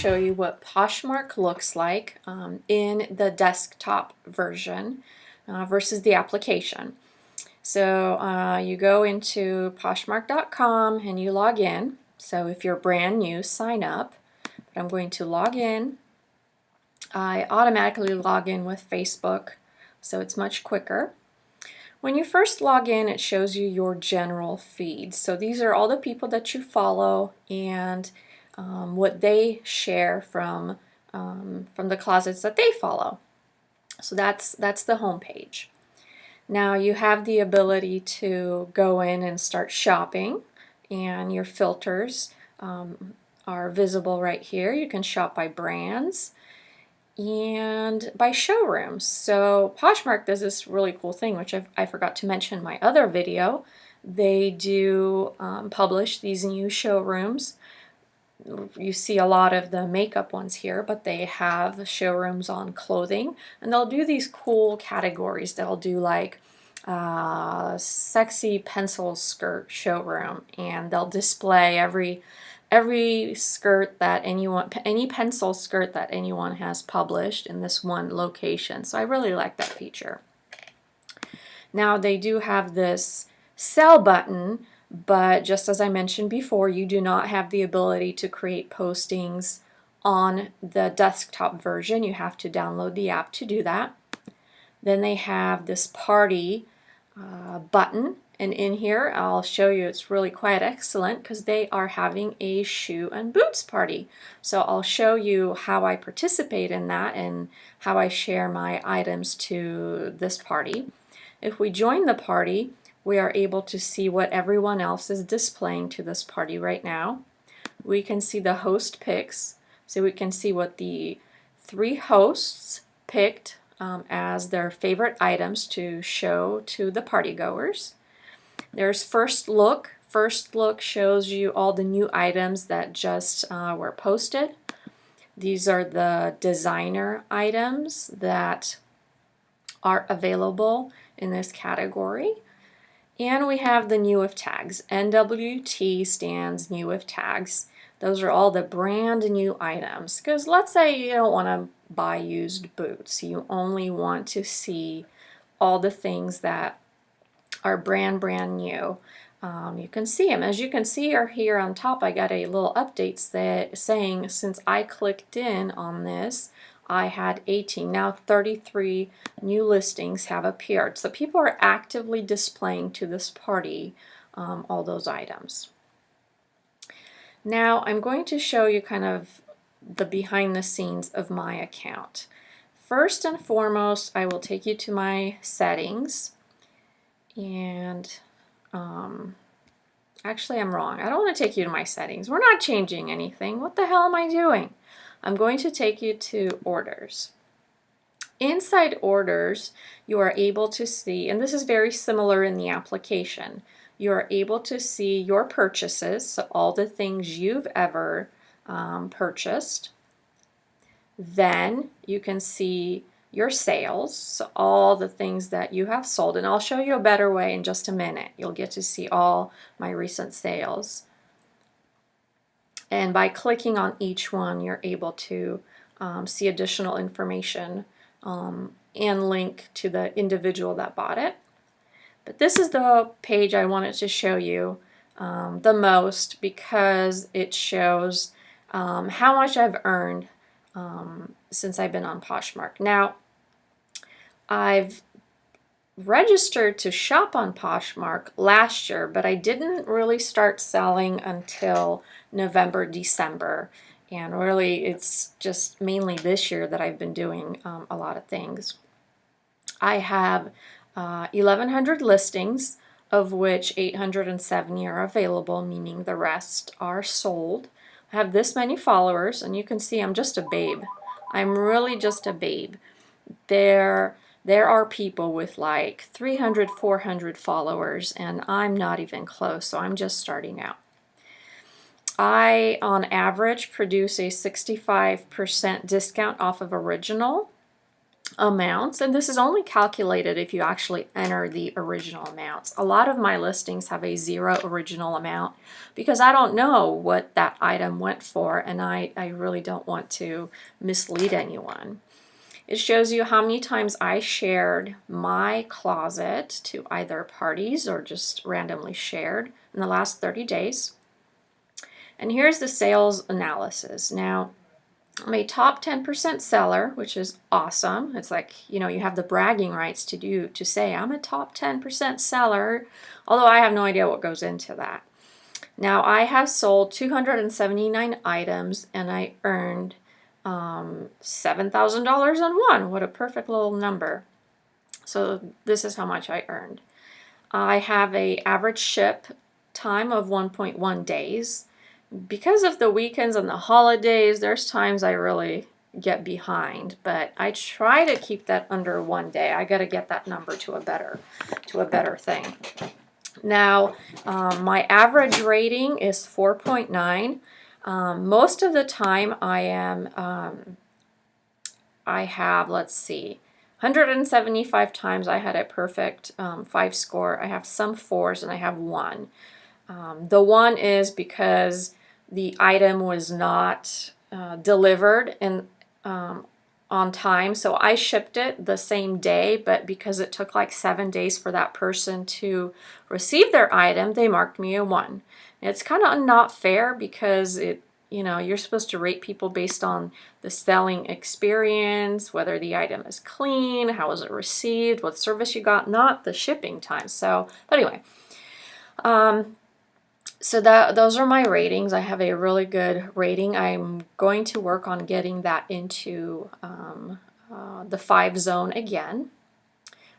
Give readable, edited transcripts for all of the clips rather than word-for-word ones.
show you what Poshmark looks like in the desktop version versus the application. So you go into Poshmark.com and you log in. So if you're brand new, sign up. But I'm going to log in. I automatically log in with Facebook, so it's much quicker. When you first log in, it shows you your general feed. So these are all the people that you follow and what they share from the closets that they follow. So that's the home page. Now you have the ability to go in and start shopping, and your filters are visible right here. You can shop by brands and by showrooms. So Poshmark does this really cool thing, which I forgot to mention in my other video. They do publish these new showrooms. You see a lot of the makeup ones here, but they have showrooms on clothing, and they'll do these cool categories. They'll do like sexy pencil skirt showroom, and they'll display every skirt that any pencil skirt that anyone has published in this one location. So I really like that feature. Now they do have this sell button, but just as I mentioned before, you do not have the ability to create postings on the desktop version. You have to download the app to do that. Then they have this party button, and in here I'll show you it's really quite excellent because they are having a shoe and boots party. So I'll show you how I participate in that and how I share my items to this party. If we join the party, we are able to see what everyone else is displaying to this party right now. We can see the host picks, so we can see what the 3 hosts picked as their favorite items to show to the party goers. There's First Look. First Look shows you all the new items that just were posted. These are the designer items that are available in this category. And we have the new if tags. NWT stands new if tags. Those are all the brand new items. Because let's say you don't want to buy used boots. You only want to see all the things that are brand new. You can see them. As you can see here on top, I got a little update saying since I clicked in on this, I had 18. Now 33 new listings have appeared. So people are actively displaying to this party all those items. Now I'm going to show you kind of the behind the scenes of my account. First and foremost, I will take you to my settings, and actually I'm wrong. I don't want to take you to my settings. We're not changing anything. What the hell am I doing? I'm going to take you to orders. Inside orders, you are able to see, and this is very similar in the application, you are able to see your purchases, so all the things you've ever purchased. Then you can see your sales, so all the things that you have sold, and I'll show you a better way in just a minute. You'll get to see all my recent sales. And by clicking on each one, you're able to see additional information and link to the individual that bought it. But this is the page I wanted to show you the most because it shows how much I've earned since I've been on Poshmark. Now, I've registered to shop on Poshmark last year, but I didn't really start selling until November, December, and really it's just mainly this year that I've been doing a lot of things. I have 1,100 listings, of which 870 are available, meaning the rest are sold. I have this many followers, and you can see I'm just a babe. I'm really just a babe. There are people with like 300, 400 followers, and I'm not even close, so I'm just starting out. I, on average, produce a 65% discount off of original. amounts, and this is only calculated if you actually enter the original amounts. A lot of my listings have a 0 original amount because I don't know what that item went for, and I really don't want to mislead anyone. It shows you how many times I shared my closet to either parties or just randomly shared in the last 30 days. And here's the sales analysis. Now, I'm a top 10% seller, which is awesome. It's like, you know, you have the bragging rights to say I'm a top 10% seller, although I have no idea what goes into that. Now, I have sold 279 items and I earned $7,000 on one. What a perfect little number. So this is how much I earned. I have a average ship time of 1.1 days. Because of the weekends and the holidays, there's times I really get behind, but I try to keep that under 1 day. I got to get that number to a better thing. Now, my average rating is 4.9. Most of the time I have, let's see, 175 times I had a perfect 5 score. I have some 4s and I have 1. The 1 is because the item was not delivered on time, so I shipped it the same day, but because it took like 7 days for that person to receive their item, they marked me a 1. It's kind of not fair because you're supposed to rate people based on the selling experience, whether the item is clean, how was it received, what service you got, not the shipping time. So, but anyway, so those are my ratings. I have a really good rating. I'm going to work on getting that into the 5 zone again.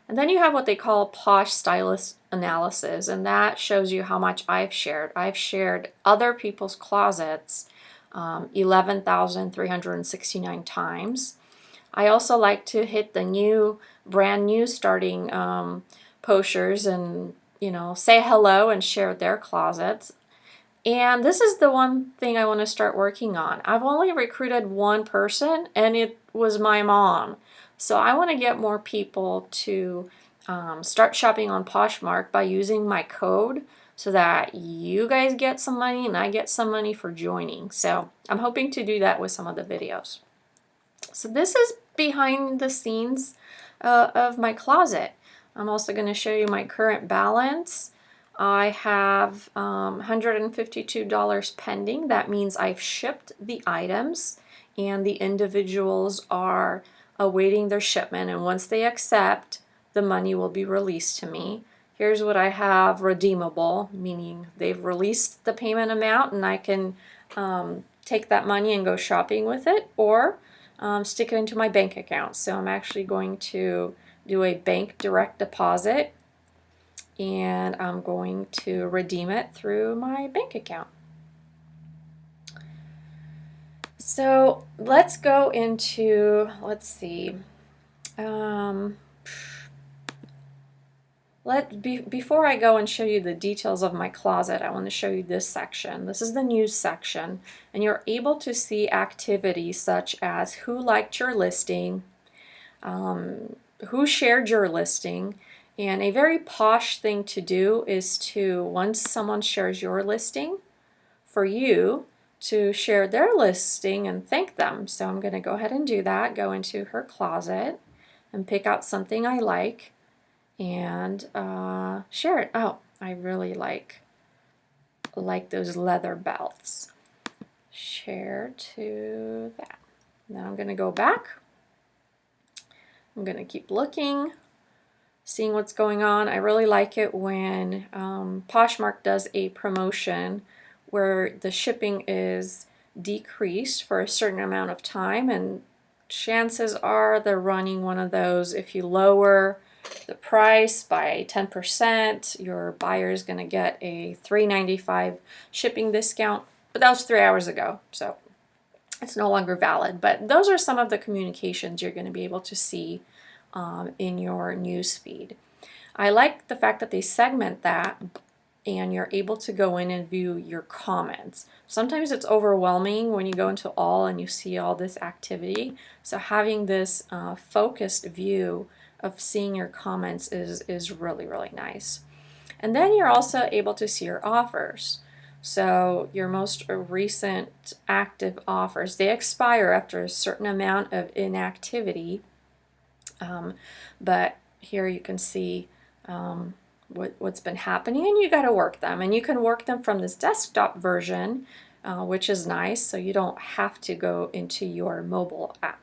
And then you have what they call Posh Stylist Analysis, and that shows you how much I've shared. I've shared other people's closets 11,369 times. I also like to hit the brand new starting Poshers and say hello and share their closets. And this is the one thing I want to start working on. I've only recruited one person, and it was my mom. So I want to get more people to start shopping on Poshmark by using my code so that you guys get some money and I get some money for joining. So I'm hoping to do that with some of the videos. So this is behind the scenes of my closet. I'm also going to show you my current balance. I have $152 pending. That means I've shipped the items and the individuals are awaiting their shipment, and once they accept, the money will be released to me. Here's what I have redeemable, meaning they've released the payment amount and I can take that money and go shopping with it, or stick it into my bank account. So I'm actually going to do a bank direct deposit, and I'm going to redeem it through my bank account. So let's go into, let's see, before I go and show you the details of my closet, I want to show you this section. This is the news section, and you're able to see activities such as who liked your listing, who shared your listing. And a very posh thing to do is to, once someone shares your listing, for you to share their listing and thank them. So I'm going to go ahead and do that. Go into her closet and pick out something I like and share it. Oh, I really like those leather belts. Share to that. Now I'm going to go back. I'm going to keep looking, seeing what's going on. I really like it when Poshmark does a promotion where the shipping is decreased for a certain amount of time, and chances are they're running one of those. If you lower the price by 10%, your buyer is going to get a $3.95 shipping discount, but that was 3 hours ago, so it's no longer valid. But those are some of the communications you're going to be able to see in your news feed. I like the fact that they segment that and you're able to go in and view your comments. Sometimes it's overwhelming when you go into all and you see all this activity. So having this focused view of seeing your comments is really, really nice. And then you're also able to see your offers. So your most recent active offers, they expire after a certain amount of inactivity. But here you can see what's been happening, and you got to work them. And you can work them from this desktop version, which is nice, so you don't have to go into your mobile app.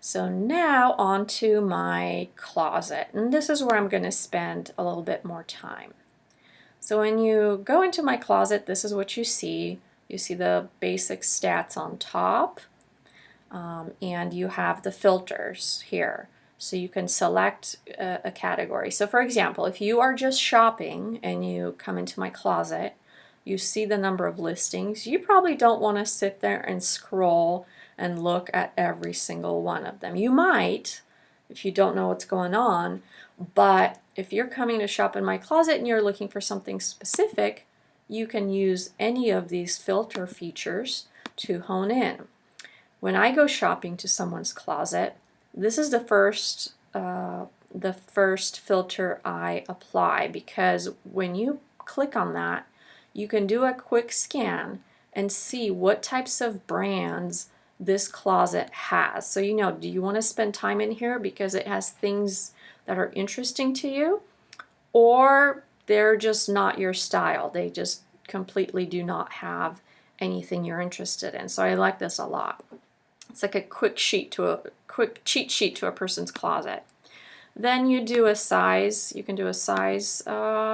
So now on to my closet, and this is where I'm going to spend a little bit more time. So when you go into my closet, this is what you see. You see the basic stats on top, and you have the filters here. So you can select a category. So for example, if you are just shopping and you come into my closet, you see the number of listings. You probably don't want to sit there and scroll and look at every single one of them. You might, if you don't know what's going on, but if you're coming to shop in my closet and you're looking for something specific, you can use any of these filter features to hone in. When I go shopping to someone's closet, this is the first filter I apply, because when you click on that, you can do a quick scan and see what types of brands this closet has. So you know, do you want to spend time in here because it has things that are interesting to you, or they're just not your style? They just completely do not have anything you're interested in. So I like this a lot. It's like a quick cheat sheet to a person's closet. Then you do a size. You can do a size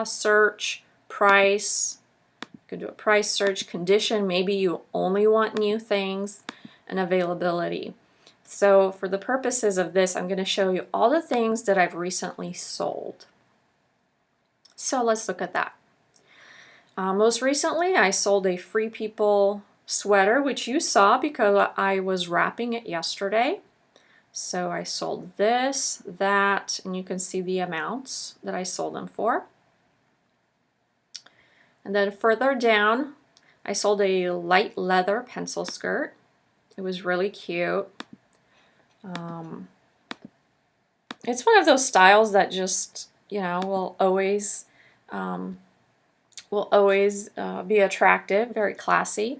search, price. You can do a price search, condition. Maybe you only want new things, and availability. So for the purposes of this, I'm going to show you all the things that I've recently sold. So let's look at that. Most recently, I sold a Free People sweater, which you saw because I was wrapping it yesterday. So I sold this, that, and you can see the amounts that I sold them for. And then further down, I sold a light leather pencil skirt. It was really cute. It's one of those styles that just, you know, will always be attractive, very classy.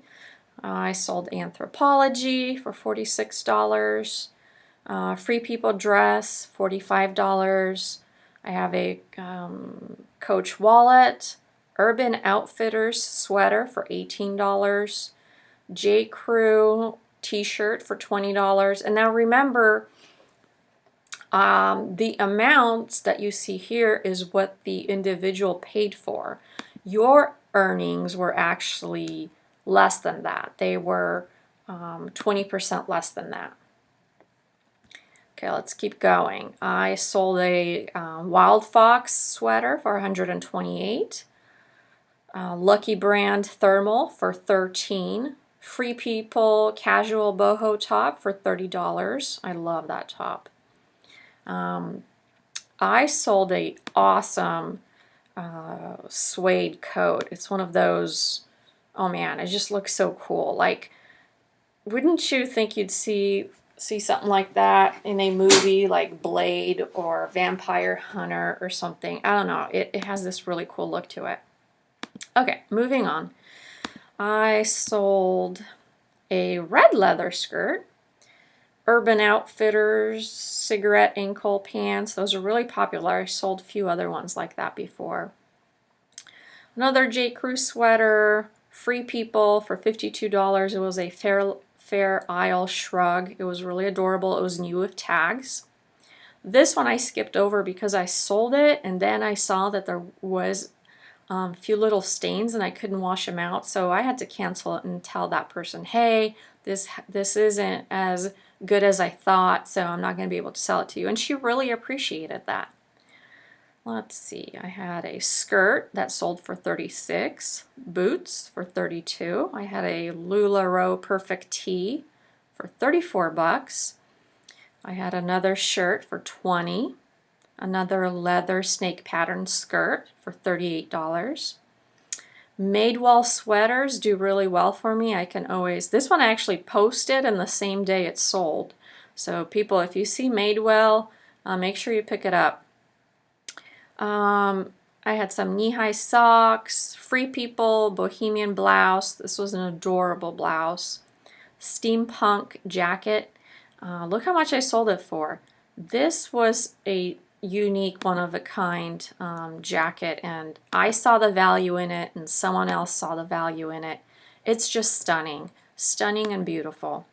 I sold Anthropology for $46. Free People dress, $45. I have a Coach wallet, Urban Outfitters sweater for $18. J. Crew t-shirt for $20. And now remember, the amounts that you see here is what the individual paid for. Your earnings were actually less than that. They were 20% less than that. Okay, let's keep going. I sold a Wild Fox sweater for $128. Lucky Brand thermal for $13. Free People casual boho top for $30. I love that top. I sold a awesome suede coat. It's one of those, oh man, it just looks so cool. Like, wouldn't you think you'd see something like that in a movie like Blade or Vampire Hunter or something? I don't know. It has this really cool look to it. Okay, moving on. I sold a red leather skirt, Urban Outfitters cigarette ankle pants. Those are really popular. I sold a few other ones like that before. Another J. Crew sweater, Free People for $52. It was a Fair Isle shrug. It was really adorable. It was new with tags. This one I skipped over because I sold it, and then I saw that there was a few little stains and I couldn't wash them out, so I had to cancel it and tell that person, hey, this isn't as good as I thought, so I'm not going to be able to sell it to you. And she really appreciated that. Let's see, I had a skirt that sold for $36, boots for $32. I had a LuLaRoe Perfect Tee for $34. I had another shirt for $20. Another leather snake pattern skirt for $38. Madewell sweaters do really well for me. I can always, this one I actually posted and the same day it's sold. So people, if you see Madewell, make sure you pick it up. I had some knee-high socks, Free People bohemian blouse. This was an adorable blouse. Steampunk jacket. Look how much I sold it for. This was a unique, one-of-a-kind jacket, and I saw the value in it, and someone else saw the value in it. It's just stunning. Stunning and beautiful.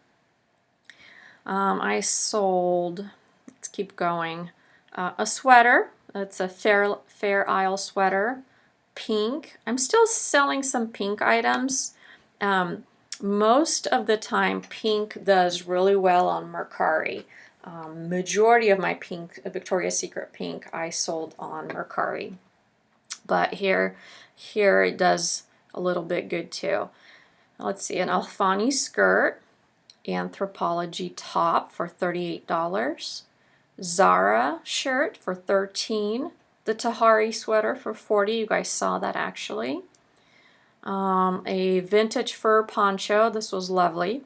I sold, let's keep going, a sweater. It's a Fair Isle sweater, pink. I'm still selling some pink items. Most of the time, pink does really well on Mercari. Majority of my pink, Victoria's Secret pink, I sold on Mercari. But here it does a little bit good too. Let's see, an Alfani skirt, Anthropologie top for $38. Zara shirt for $13. The Tahari sweater for $40. You guys saw that actually. A vintage fur poncho. This was lovely.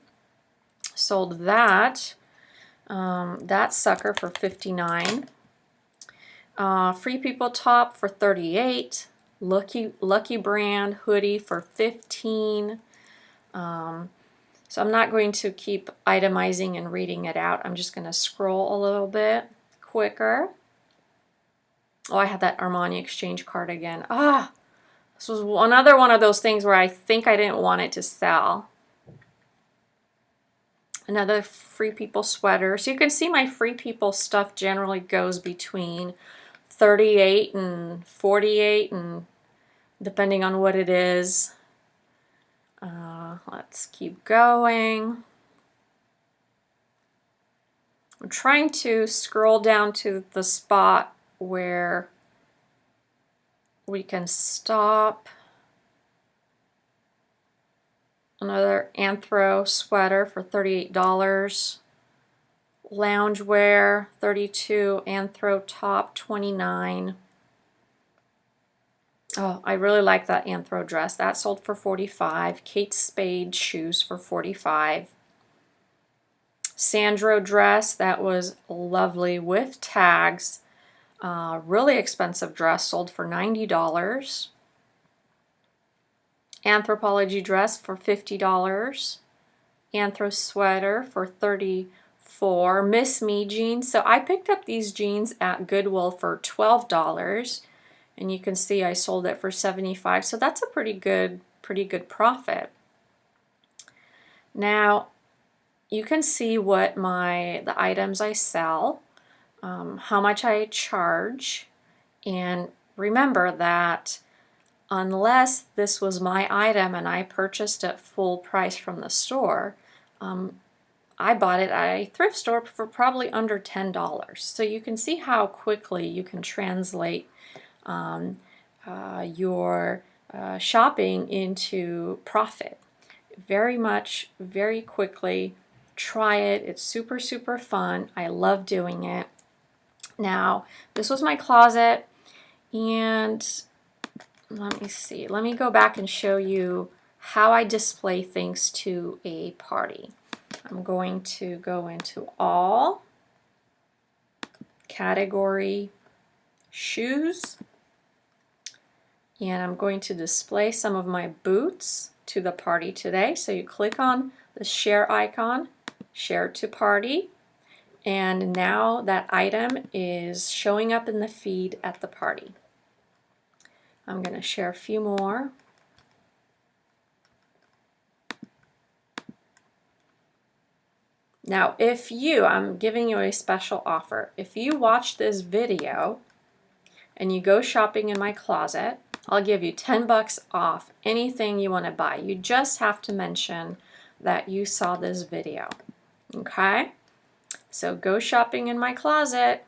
Sold that. That sucker for $59. Free People top for $38. Lucky Brand hoodie for $15. So I'm not going to keep itemizing and reading it out. I'm just going to scroll a little bit quicker. Oh, I had that Armani Exchange card again. This was another one of those things where I think I didn't want it to sell. Another Free People sweater. So you can see my Free People stuff generally goes between $38 and $48, and depending on what it is. Let's keep going. I'm trying to scroll down to the spot where we can stop. Another Anthro sweater for $38. Loungewear, $32. Anthro top, $29. Oh, I really like that Anthro dress. That sold for $45. Kate Spade shoes for $45. Sandro dress, that was lovely with tags. Really expensive dress, sold for $90. Anthropologie dress for $50. Anthro sweater for $34. Miss Me jeans. So I picked up these jeans at Goodwill for $12. And you can see I sold it for $75, so that's a pretty good profit. Now, you can see what the items I sell, how much I charge, and remember that unless this was my item and I purchased it full price from the store, I bought it at a thrift store for probably under $10. So you can see how quickly you can translate your shopping into profit. Very quickly. Try it. It's super fun. I love doing it. Now, this was my closet, and let me see. Let me go back and show you how I display things to a party. I'm going to go into all, category, shoes, and I'm going to display some of my boots to the party today. So you click on the share icon, share to party, and now that item is showing up in the feed at the party. I'm going to share a few more. Now, I'm giving you a special offer. If you watch this video and you go shopping in my closet, I'll give you $10 off anything you want to buy. You just have to mention that you saw this video. Okay? So go shopping in my closet.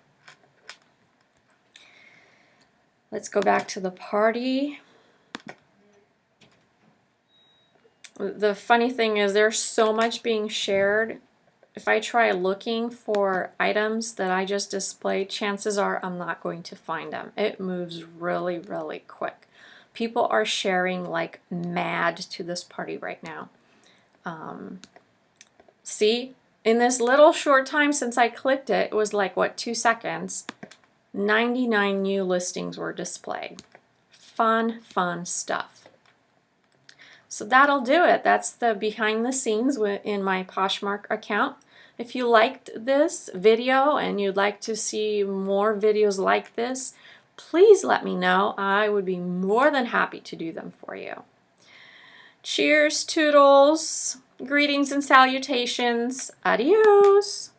Let's go back to the party. The funny thing is there's so much being shared. if I try looking for items that I just displayed, chances are I'm not going to find them. It moves really, really quick. People are sharing like mad to this party right now. See, in this little short time since I clicked it, it was like, what, 2 seconds, 99 new listings were displayed. Fun, fun stuff. So that'll do it. That's the behind the scenes in my Poshmark account. If you liked this video and you'd like to see more videos like this, please let me know. I would be more than happy to do them for you. Cheers, toodles, greetings and salutations. Adios.